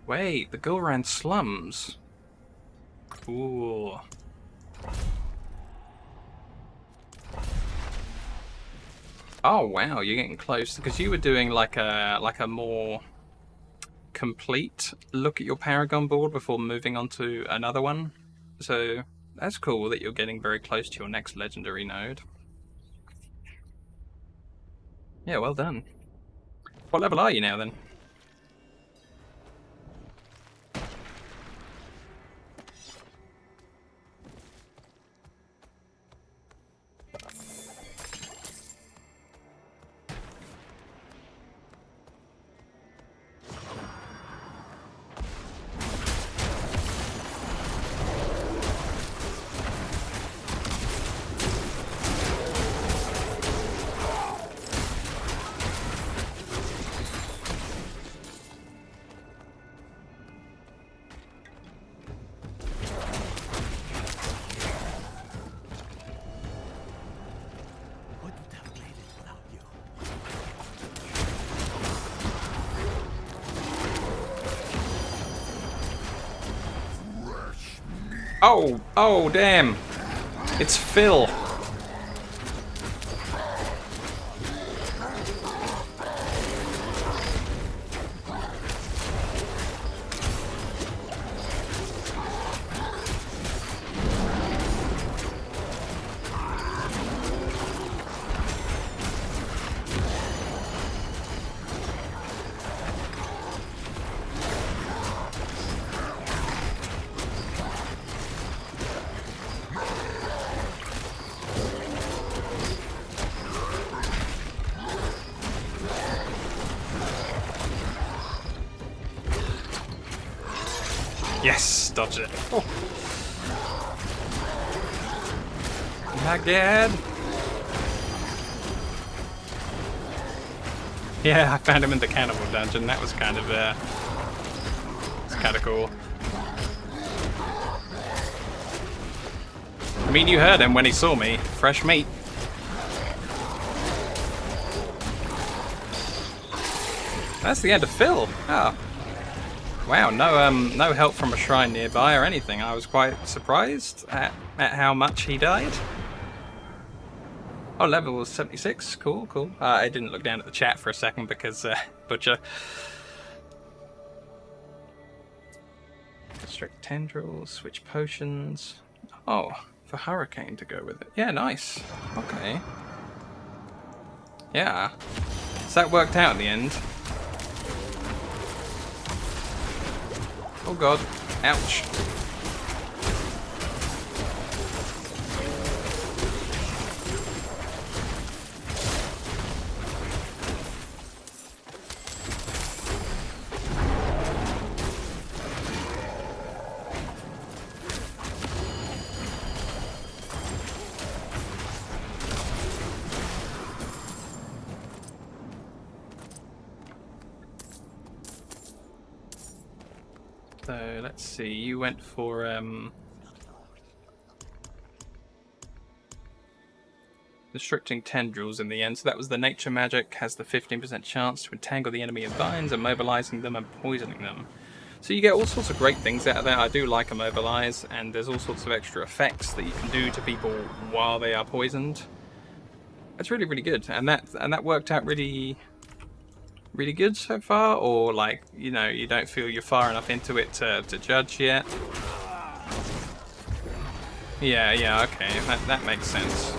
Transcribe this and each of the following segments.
Wait, the Guulrahn Slums. Cool. Oh wow, you're getting close because you were doing like a more complete look at your Paragon board before moving on to another one. So that's cool that you're getting very close to your next legendary node. Yeah, well done. What level are you now then? Oh, damn. It's Phil. Yes, dodge it. Oh. Not good. Yeah, I found him in the cannibal dungeon. That was kind of cool. I mean, you heard him when he saw me. Fresh meat. That's the end of Phil. Oh. Wow, no help from a shrine nearby or anything. I was quite surprised at how much he died. Oh, level 76. Cool, cool. I didn't look down at the chat for a second because Butcher. Strict tendrils, switch potions. Oh, for Hurricane to go with it. Yeah, nice. Okay. Yeah. So that worked out in the end. Oh god. Ouch. So let's see, you went for restricting tendrils in the end. So that was the nature magic, has the 15% chance to entangle the enemy in vines, immobilizing them and poisoning them. So you get all sorts of great things out of that. I do like immobilize, and there's all sorts of extra effects that you can do to people while they are poisoned. It's really, really good, and that worked out really good so far, or like, you know, you don't feel you're far enough into it to judge yet? Yeah, okay, that makes sense.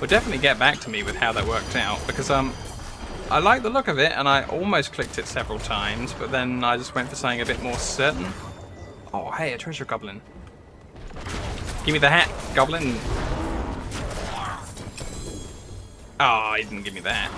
Well, definitely get back to me with how that worked out, because I like the look of it, and I almost clicked it several times, but then I just went for something a bit more certain. Oh, hey, a treasure goblin. Give me the hat, goblin. Oh, he didn't give me that.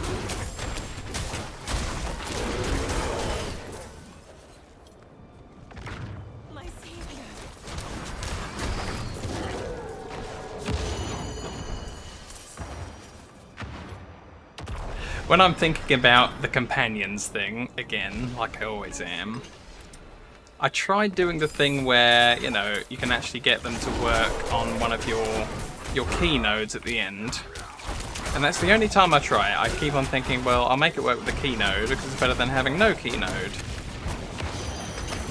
When I'm thinking about the companions thing, again, like I always am, I tried doing the thing where, you know, you can actually get them to work on one of your key nodes at the end. And that's the only time I try it. I keep on thinking, well, I'll make it work with the key node because it's better than having no key node.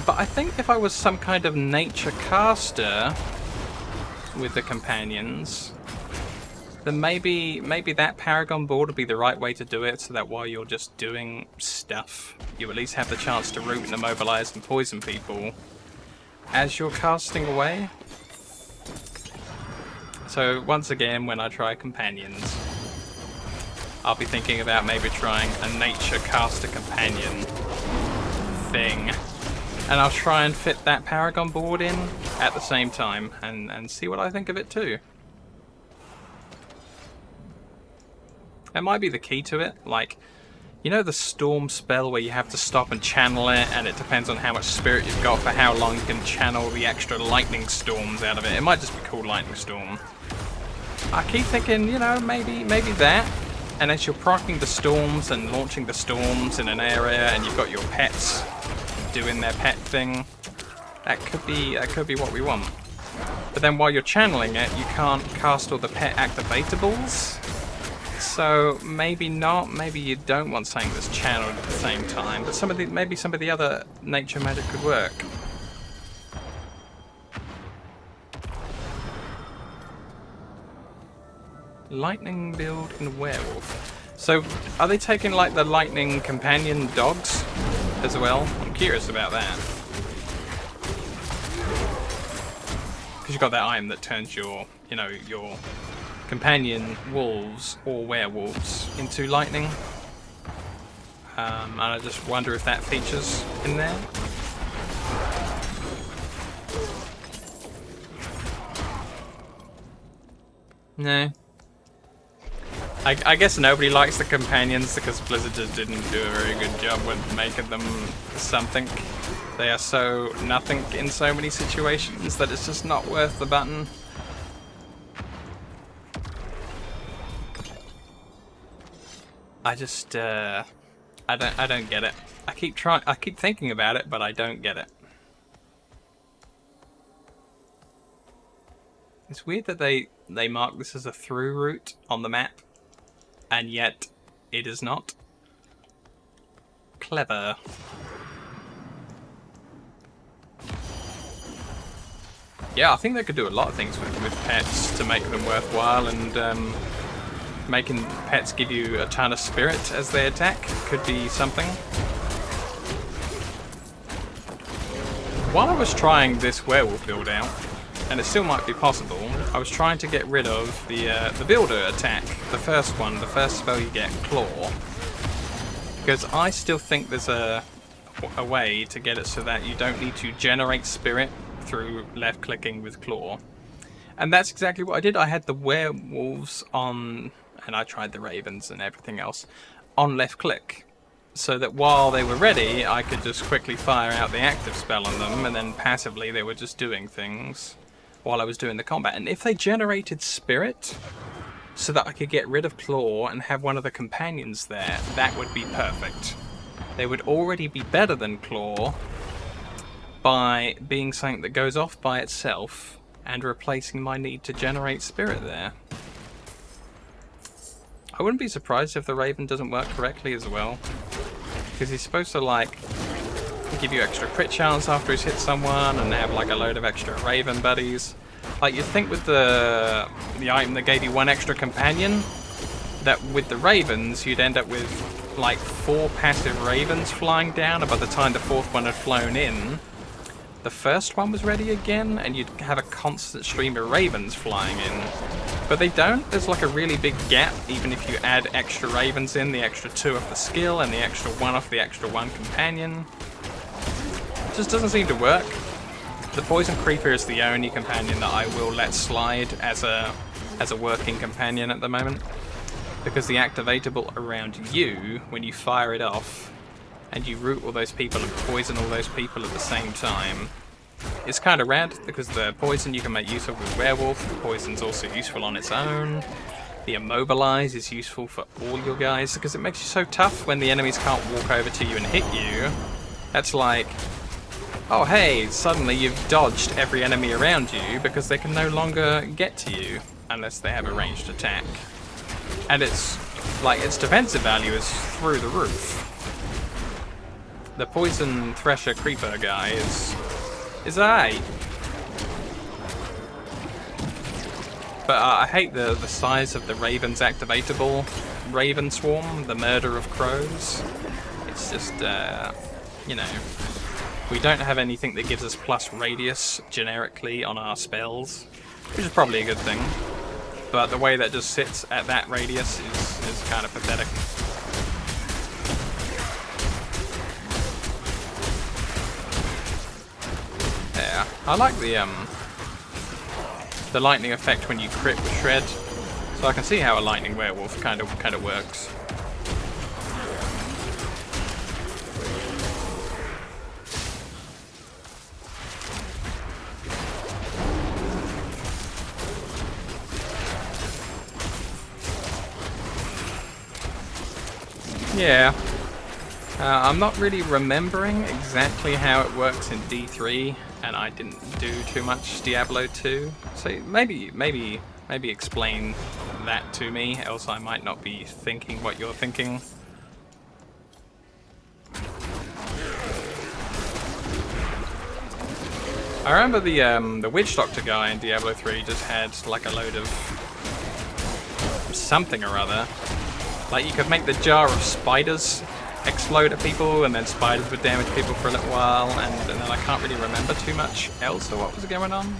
But I think if I was some kind of nature caster with the companions, then maybe that Paragon board would be the right way to do it, so that while you're just doing stuff, you at least have the chance to root and immobilize and poison people as you're casting away. So once again, when I try companions, I'll be thinking about maybe trying a nature caster companion thing. And I'll try and fit that Paragon board in at the same time and see what I think of it too. That might be the key to it. Like, you know the storm spell where you have to stop and channel it, and it depends on how much spirit you've got for how long you can channel the extra lightning storms out of it. It might just be called lightning storm. I keep thinking, you know, maybe that. And as you're proccing the storms and launching the storms in an area, and you've got your pets doing their pet thing, that could be what we want. But then while you're channeling it, you can't cast all the pet activatables. So maybe not. Maybe you don't want something that's channeled at the same time. But maybe some of the other nature magic could work. Lightning build and werewolf. So are they taking like the lightning companion dogs as well? I'm curious about that. Because you've got that item that turns your, you know, your companion wolves or werewolves into lightning. And I just wonder if that features in there. No. I guess nobody likes the companions because Blizzard just didn't do a very good job with making them something. They are so nothing in so many situations that it's just not worth the button. I just I don't get it. I keep thinking about it, but I don't get it. It's weird that they mark this as a through route on the map, and yet it is not. Clever. Yeah, I think they could do a lot of things with pets to make them worthwhile, and making pets give you a ton of spirit as they attack could be something. While I was trying this werewolf build out, and it still might be possible, I was trying to get rid of the builder attack, the first one, the first spell you get, Claw, because I still think there's a way to get it so that you don't need to generate spirit through left clicking with Claw. And that's exactly what I did. I had the werewolves on, and I tried the ravens and everything else on left click, so that while they were ready I could just quickly fire out the active spell on them, and then passively they were just doing things while I was doing the combat. And if they generated spirit so that I could get rid of Claw and have one of the companions there, that would be perfect. They would already be better than Claw by being something that goes off by itself and replacing my need to generate spirit there. I wouldn't be surprised if the Raven doesn't work correctly as well, because he's supposed to like give you extra crit chance after he's hit someone and have like a load of extra Raven buddies. Like you'd think with the item that gave you one extra companion, that with the Ravens you'd end up with like 4 passive Ravens flying down, and by the time the 4th one had flown in, the first one was ready again, and you'd have a constant stream of Ravens flying in. But they don't. There's like a really big gap, even if you add extra Ravens in, the extra 2 of the skill and the extra 1 of the extra 1 companion. It just doesn't seem to work. The Poison Creeper is the only companion that I will let slide as a working companion at the moment, because the activatable around you, when you fire it off, and you root all those people and poison all those people at the same time, it's kind of rad, because the poison you can make use of with Werewolf, the poison's also useful on its own. The Immobilize is useful for all your guys, because it makes you so tough when the enemies can't walk over to you and hit you. That's like, oh hey, suddenly you've dodged every enemy around you, because they can no longer get to you unless they have a ranged attack. And it's like, its defensive value is through the roof. The Poison Thresher Creeper guy is alright. But I hate the size of the Raven's activatable Raven Swarm, the Murder of Crows. It's just, you know, we don't have anything that gives us plus radius generically on our spells, which is probably a good thing. But the way that just sits at that radius is kind of pathetic. Yeah, I like the lightning effect when you crit with Shred, so I can see how a lightning werewolf kind of works. Yeah, I'm not really remembering exactly how it works in D3, and I didn't do too much Diablo 2, so maybe explain that to me, else I might not be thinking what you're thinking. I remember the Witch Doctor guy in Diablo 3 just had like a load of something or other. Like you could make the jar of spiders explode at people, and then spiders would damage people for a little while, and then I can't really remember too much else of what was going on.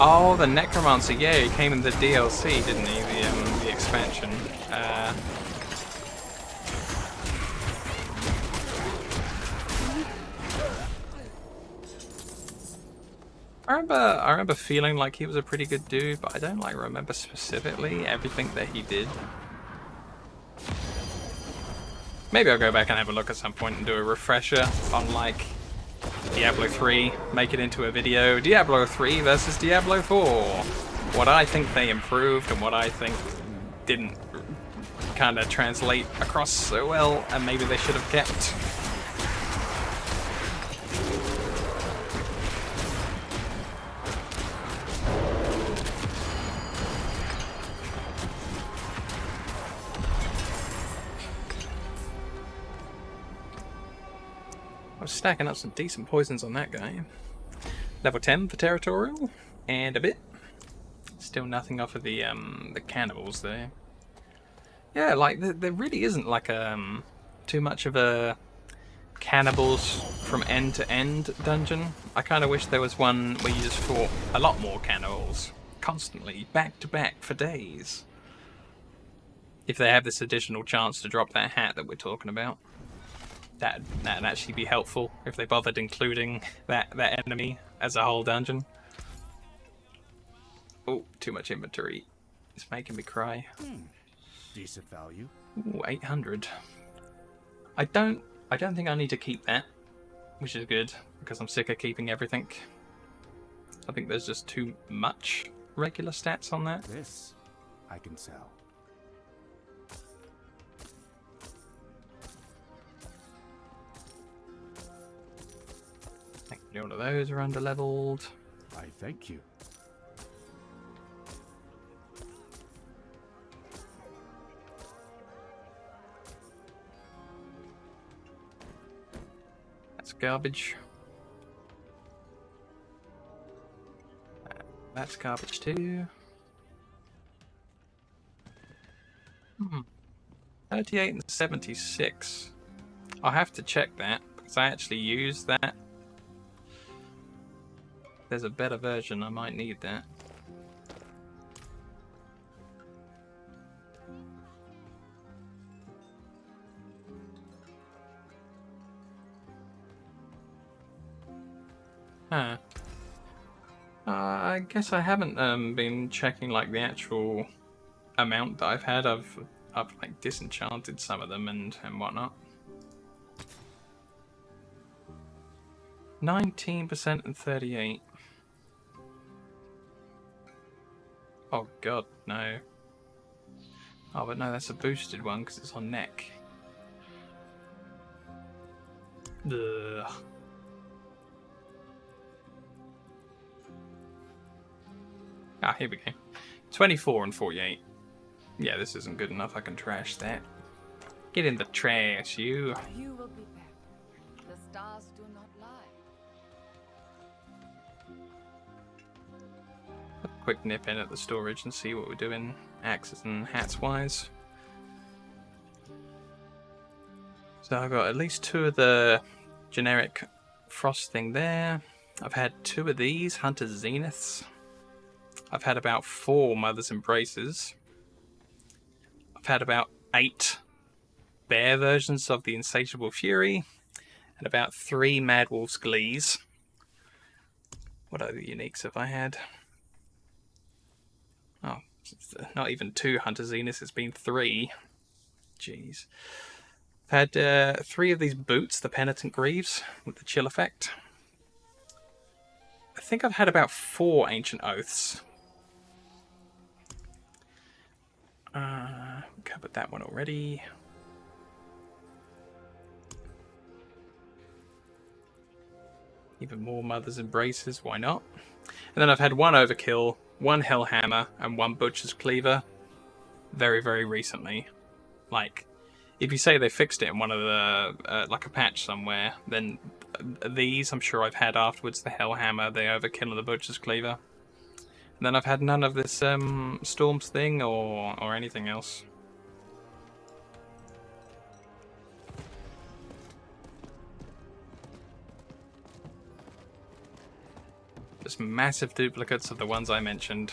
Oh, the Necromancer, yeah, he came in the DLC, didn't he? The expansion. I remember feeling like he was a pretty good dude, but I don't like remember specifically everything that he did. Maybe I'll go back and have a look at some point and do a refresher on like Diablo 3, make it into a video. Diablo 3 versus Diablo 4. What I think they improved and what I think didn't kind of translate across so well, and maybe they should have kept. Stacking up some decent poisons on that guy. Level 10 for Territorial, and a bit. Still nothing off of the cannibals there. Yeah, like there really isn't like too much of a cannibals from end to end dungeon. I kind of wish there was one where you just fought a lot more cannibals constantly, back to back for days. If they have this additional chance to drop that hat that we're talking about. That'd actually be helpful if they bothered including that enemy as a whole dungeon. Oh, too much inventory. It's making me cry. Decent value. Ooh, 800. I don't think I need to keep that, which is good because I'm sick of keeping everything. I think there's just too much regular stats on that. This I can sell. All of those are under-leveled. I thank you. That's garbage. That's garbage too. 38 and 76. I'll have to check that because I actually use that. There's a better version, I might need that. Huh. I guess I haven't been checking like the actual amount that I've had. I've like disenchanted some of them and whatnot. 19% and 38. Oh god, no. Oh, but no, that's a boosted one because it's on neck. Ugh. Ah, here we go. 24 and 48. Yeah, this isn't good enough. I can trash that. Get in the trash, you. You will be back. The stars do not lie. A quick nip in at the storage and see what we're doing, axes and hats wise. So I've got at least 2 of the generic frost thing there. I've had 2 of these Hunter's Zeniths. I've had about 4 Mother's Embraces. I've had about 8 bear versions of the Insatiable Fury, and about 3 Mad Wolf's Glees. What other uniques have I had? Oh, not even 2 Hunter Zeniths, it's been 3. Jeez. I've had 3 of these boots, the Penitent Greaves, with the chill effect. I think I've had about 4 Ancient Oaths. Covered that one already. Even more Mother's Embraces, why not? And then I've had 1 Overkill, 1 Hellhammer, and 1 Butcher's Cleaver very, very recently. Like, if you say they fixed it in one of the, like a patch somewhere, then these I'm sure I've had afterwards, the Hellhammer, the Overkill, and the Butcher's Cleaver. And then I've had none of this Storms thing or anything else. Just massive duplicates of the ones I mentioned.